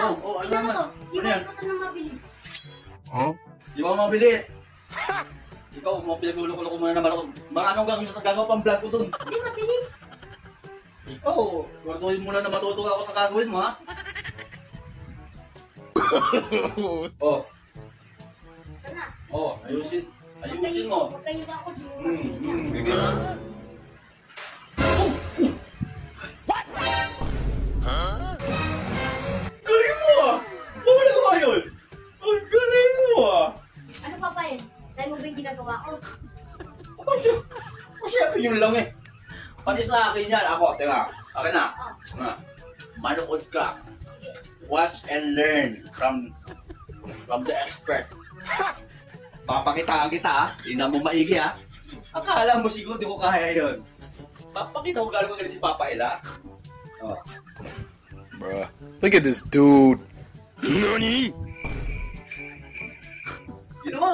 Ano tingnan mo naman? to. Di Ano ba yan? ikaw to ng mabilis? Di ba mabilis? Ikaw, mga pinagulo-kulo ko muna naman ako. Maraming gagawa pang vlog ko dun. Hindi mabilis. Ikaw, gagawin mo na matutuwa ako sa gagawin mo, ha? Oh, Ito na. ayusin. Ayusin mo. Huwag kayo ba ako di mo Bigyan mo. Galing mo, ah! Ano nagawa yun? Ang galing mo, ah! Ano pa pa yun? Dahil mo ba yung ginagawa ko? Siyempre yun lang eh. Pati sa akin yan. Ako, teka. Akin na. Manood ka. Watch and learn from the expert. Papakitaan kita, ha? Hindi na mo maigi, ha? Akala mo siguro di ko kaya yun. Papakita ko gano'n ko si Papa Ella. Oh. Bruh. Look at this dude. NANI? Sino mo?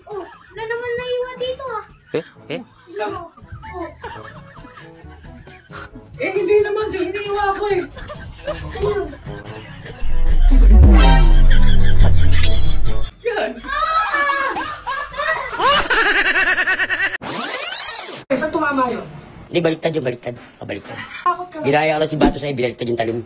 Wala naman naiwa dito ah. Lang. Oh. Hindi naman dyan. Hinihiwa ko eh. Ayun. Yan. Saan tumama yun? Hindi, baliktad yung baliktad. Kabaliktad. Takot ka na. Ginaya ko lang si Bato sa'yo, binaliktad yung talim.